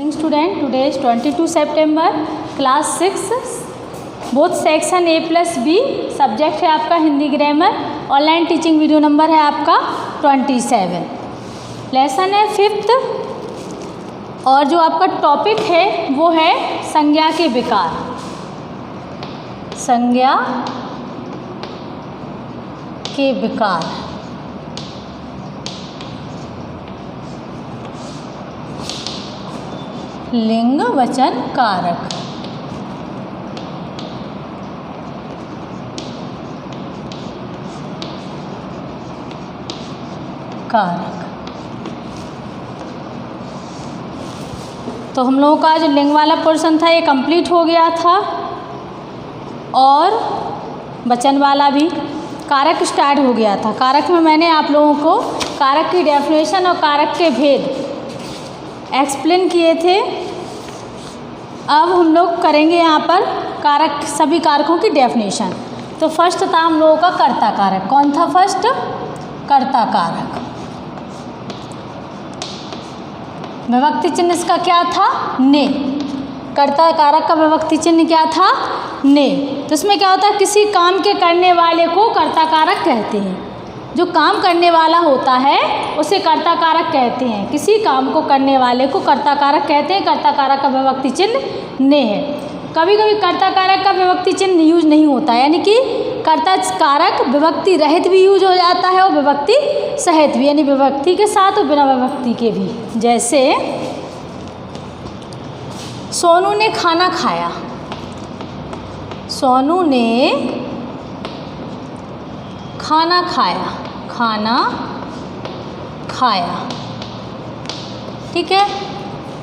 morning student. Today is 22 September, class 6, both section A plus B. Subject है आपका Hindi grammar. Online teaching video number है आपका 27. Lesson है 5th और जो आपका टॉपिक है वो है संज्ञा के विकार. संज्ञा के विकार. लिंग वचन कारक. तो हम लोगों का जो लिंग वाला पोर्शन था ये कंप्लीट हो गया था और वचन वाला भी. कारक स्टार्ट हो गया था. कारक में मैंने आप लोगों को कारक की डेफिनेशन और कारक के भेद एक्सप्लेन किए थे. अब हम लोग करेंगे यहाँ पर कारक, सभी कारकों की डेफिनेशन. तो फर्स्ट था हम लोगों का कर्ता कारक. कौन था फर्स्ट? कर्ता कारक. विभक्ति चिन्ह इसका क्या था? ने. कर्ता कारक का विभक्ति चिन्ह क्या था? ने. तो इसमें क्या होता है, किसी काम के करने वाले को कर्ता कारक कहते हैं. जो काम करने वाला होता है उसे कर्ता कारक कहते हैं. किसी काम को करने वाले को कर्ता कारक कहते हैं. कर्ता कारक का विभक्ति चिन्ह ने है. कभी कभी कर्ता कारक का विभक्ति चिन्ह यूज नहीं होता है, यानी कि कर्ता कारक विभक्ति रहित भी यूज हो जाता है और विभक्ति सहित भी, यानी विभक्ति के साथ और बिना विभक्ति के भी. जैसे सोनू ने खाना खाया. सोनू ने खाना खाया. खाना खाया. ठीक है.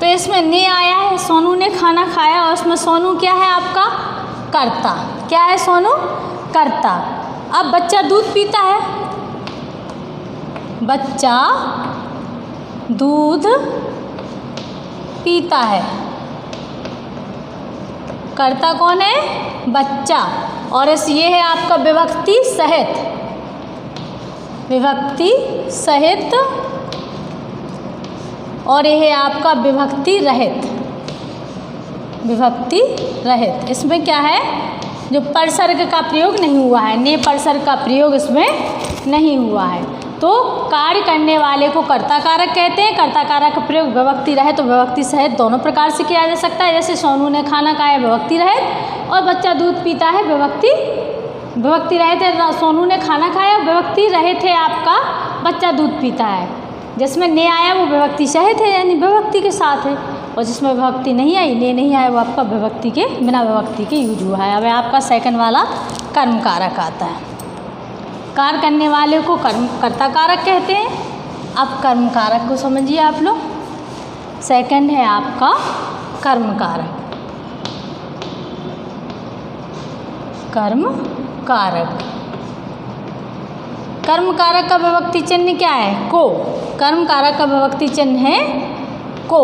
तो इसमें ने आया है. सोनू ने खाना खाया और उसमें सोनू क्या है आपका? कर्ता. क्या है सोनू? कर्ता. अब बच्चा दूध पीता है. बच्चा दूध पीता है. कर्ता कौन है? बच्चा. और इस ये है आपका विभक्ति सहित. विभक्ति सहित. और यह है आपका विभक्ति रहित. विभक्ति रहित. इसमें क्या है, जो परसर्ग का प्रयोग नहीं हुआ है. ने परसर्ग का प्रयोग इसमें नहीं हुआ है. तो कार्य करने वाले को कर्ता कारक कहते हैं. कर्ता कारक का प्रयोग विभक्ति रहित तो विभक्ति सहित दोनों प्रकार से किया जा सकता है. जैसे सोनू ने खाना खाया, विभक्ति रहित, और बच्चा दूध पीता है, विभक्ति रहित है. सोनू ने खाना खाया, विभक्ति रहित है आपका बच्चा दूध पीता है. जिसमें ने आया वो विभक्ति सहित है, यानी विभक्ति के साथ है. और जिसमें विभक्ति नहीं आई, ने नहीं आया, वो आपका विभक्ति के बिना विभक्ति के यूज हुआ है. अब आपका सेकंड वाला कर्म कारक आता है. कार्य करने वाले को कर्ता कारक कहते हैं. अब कर्म कारक को समझिए आप लोग. सेकंड है आपका कर्म कारक. कर्म कारक. कर्म कारक का विभक्ति चिन्ह क्या है? को. कर्म कारक का विभक्ति चिन्ह है को.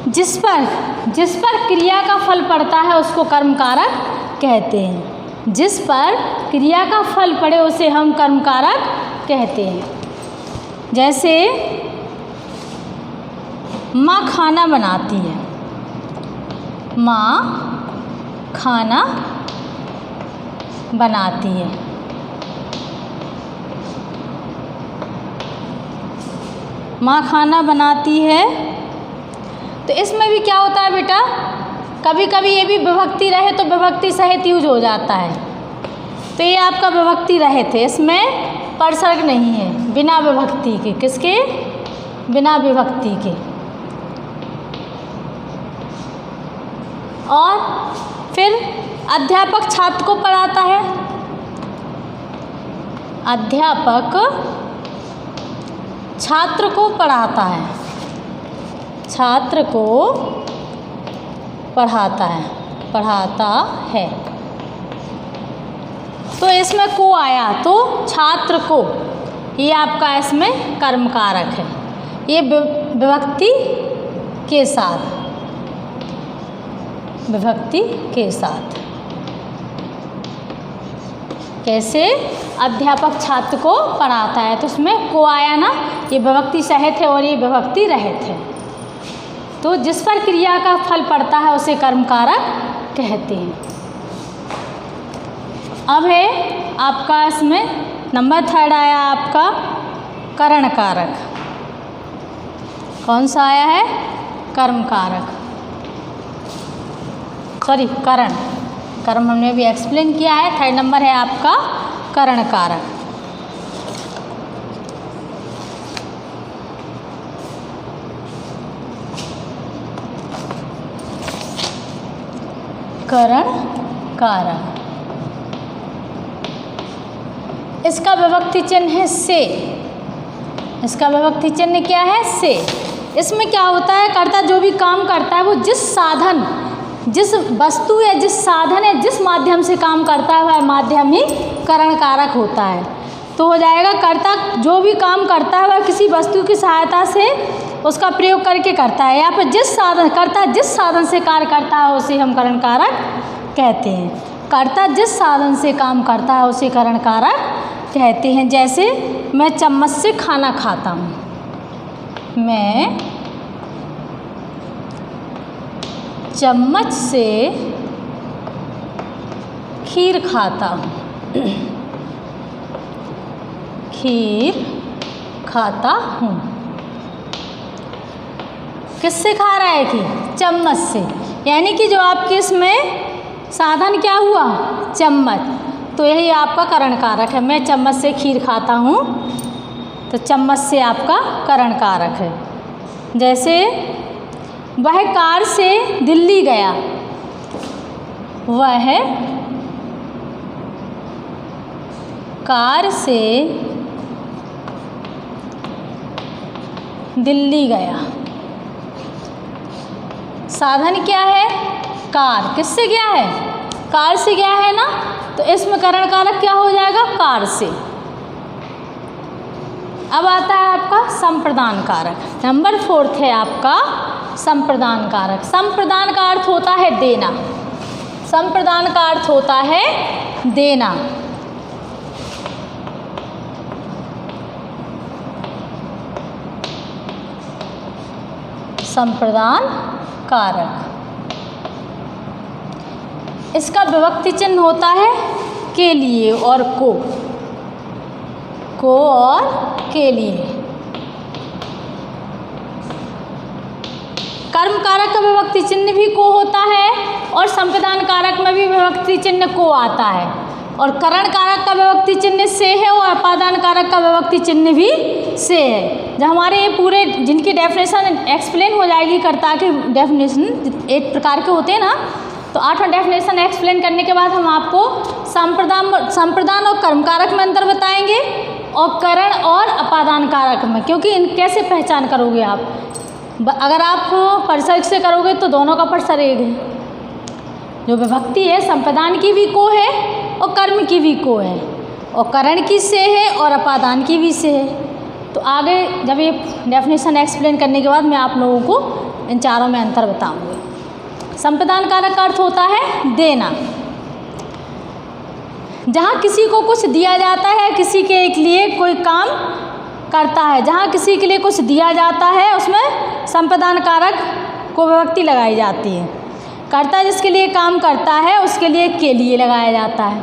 जिस पर क्रिया का फल पड़ता है उसको कर्म कारक कहते हैं. जिस पर क्रिया का फल पड़े उसे हम कर्म कारक कहते हैं. जैसे माँ खाना बनाती है. माँ खाना बनाती है. माँ खाना बनाती है. तो इसमें भी क्या होता है बेटा, कभी कभी ये भी विभक्ति रहे तो विभक्ति सहित यूज हो जाता है. तो ये आपका विभक्ति रहित है. इसमें परसर्ग नहीं है. बिना विभक्ति के. किसके? बिना विभक्ति के. और फिर अध्यापक छात्र को पढ़ाता है. अध्यापक छात्र को पढ़ाता है. छात्र को पढ़ाता है. पढ़ाता है. तो इसमें को आया तो छात्र को, ये आपका इसमें कर्म कारक है. ये विभक्ति के साथ. विभक्ति के साथ. कैसे अध्यापक छात्र को पढ़ाता है। तो इसमें को आया ना, ये विभक्ति सहित है और ये विभक्ति रहित है। तो जिस पर क्रिया का फल पड़ता है उसे कर्म कारक कहते हैं। अब है आपका इसमें नंबर 3 आया आपका करण कारक। कौन सा आया है? कर्म कारक, सॉरी करण। कर्म हमने भी एक्सप्लेन किया है। 3rd नंबर है आपका करण कारक। करण कारक, इसका विभक्ति चिन्ह है से। इसका विभक्ति चिन्ह क्या है? से। इसमें क्या होता है? कर्ता जो भी काम करता है वो जिस साधन, जिस वस्तु या जिस साधन या जिस माध्यम से काम करता है वह माध्यम ही करण कारक होता है। तो हो जाएगा कर्ता जो भी काम करता है वह किसी वस्तु की सहायता से उसका प्रयोग करके करता है, या फिर जिस साधन कर्ता जिस साधन से कार्य करता है उसे हम करण कारक कहते हैं। कर्ता जिस साधन से काम करता है उसे करण कारक कहते हैं। जैसे मैं चम्मच से खाना खाता हूँ, मैं चम्मच से खीर खाता हूँ, खीर खाता हूँ। किससे खा रहा है? खीर चम्मच से, यानी कि जो आपके इसमें साधन क्या हुआ? चम्मच। तो यही आपका करण कारक है। मैं चम्मच से खीर खाता हूँ, तो चम्मच से आपका करण कारक है। जैसे वह कार से दिल्ली गया, वह कार से दिल्ली गया। साधन क्या है? कार। किससे गया है? कार से गया है ना, तो इसमें करण कारक क्या हो जाएगा? कार से। अब आता है आपका संप्रदान कारक। नंबर 4 है आपका संप्रदान कारक। संप्रदान का अर्थ होता है देना। संप्रदान का अर्थ होता है देना। संप्रदान कारक, इसका विभक्ति चिन्ह होता है के लिए और को और के लिए। कर्म कारक का विभक्ति चिन्ह भी को होता है और संप्रदान कारक में भी विभक्ति चिन्ह को आता है, और करण कारक का विभक्ति चिन्ह से है और अपादान कारक का विभक्ति चिन्ह भी से है। जब हमारे ये पूरे जिनकी डेफिनेशन एक्सप्लेन हो जाएगी, कर्ता के डेफिनेशन 8 प्रकार के होते हैं ना, तो 8वां डेफिनेशन एक्सप्लेन करने के बाद हम आपको संप्रदान और कर्म कारक में अंतर बताएंगे और करण और अपादान कारक में, क्योंकि इन कैसे पहचान करोगे आप? अगर आप परिसर्ग से करोगे तो दोनों का परिसर एक है। जो विभक्ति है संप्रदान की भी को है और कर्म की भी को है, और करण की से है और अपादान की भी से है। तो आगे जब ये डेफिनेशन एक्सप्लेन करने के बाद मैं आप लोगों को इन चारों में अंतर बताऊंगी। संप्रदान कारक का अर्थ होता है देना। जहाँ किसी को कुछ दिया जाता है, किसी के लिए कोई काम करता है, जहाँ किसी के लिए कुछ दिया जाता है उसमें संप्रदान कारक को विभक्ति लगाई जाती है। कर्ता जिसके लिए काम करता है उसके लिए के लिए लगाया जाता है।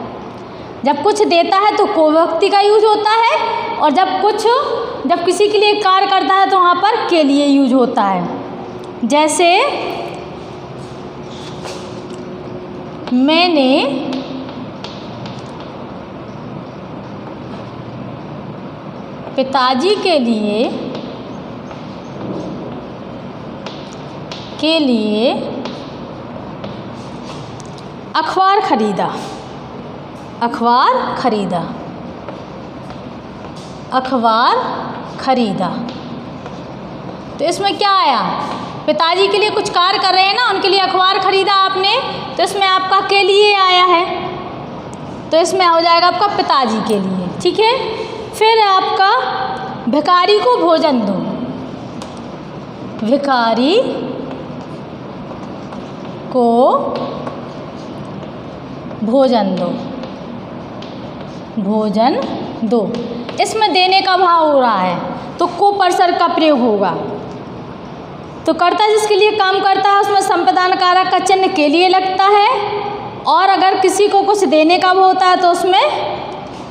जब कुछ देता है तो को विभक्ति का यूज होता है, और जब किसी के लिए कार्य करता है तो वहाँ पर के लिए यूज होता है। जैसे मैंने पिताजी के लिए अखबार खरीदा। तो इसमें क्या आया? पिताजी के लिए कुछ कार्य कर रहे हैं ना, उनके लिए अखबार खरीदा आपने, तो इसमें आपका के लिए आया है, तो इसमें हो जाएगा आपका पिताजी के लिए। ठीक है। फिर आपका भिखारी को भोजन दो। भिखारी को भोजन दो। भोजन दो। इसमें देने का भाव हो रहा है तो को उपसर्ग का प्रयोग होगा। तो कर्ता जिसके लिए काम करता है उसमें संप्रदान कारक का चिन्ह के लिए लगता है, और अगर किसी को कुछ देने का भाव होता है तो उसमें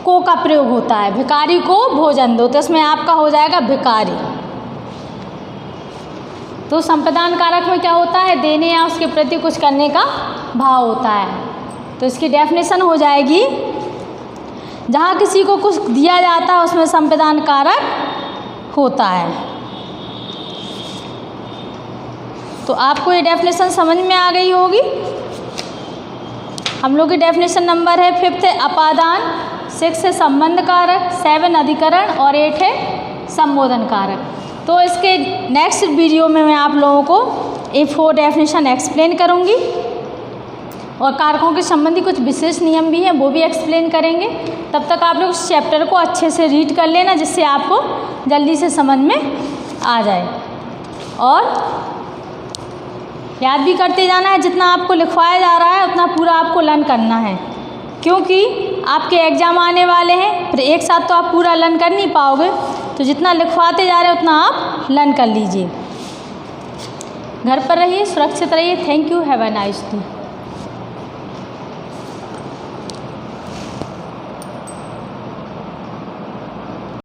को का प्रयोग होता है। भिखारी को भोजन दो, तो इसमें आपका हो जाएगा भिखारी। तो संप्रदान कारक में क्या होता है, देने या उसके प्रति कुछ करने का भाव होता है। तो इसकी डेफिनेशन हो जाएगी, जहाँ किसी को कुछ दिया जाता है उसमें संप्रदान कारक होता है। तो आपको ये डेफिनेशन समझ में आ गई होगी। हम लोग की डेफिनेशन नंबर है 5 है अपादान, 6 है संबंध कारक, 7 अधिकरण और 8 है संबोधन कारक। तो इसके नेक्स्ट वीडियो में मैं आप लोगों को ये 4 डेफिनेशन एक्सप्लेन करूँगी, और कारकों के संबंधी कुछ विशेष नियम भी हैं वो भी एक्सप्लेन करेंगे। तब तक आप लोग इस चैप्टर को अच्छे से रीड कर लेना, जिससे आपको जल्दी से समझ में आ जाए, और याद भी करते जाना है। जितना आपको लिखवाया जा रहा है उतना पूरा आपको लर्न करना है, क्योंकि आपके एग्ज़ाम आने वाले हैं, फिर एक साथ तो आप पूरा लर्न कर नहीं पाओगे। तो जितना लिखवाते जा रहे हैं उतना आप लर्न कर लीजिए। घर पर रहिए, सुरक्षित रहिए। Thank you, have a nice day.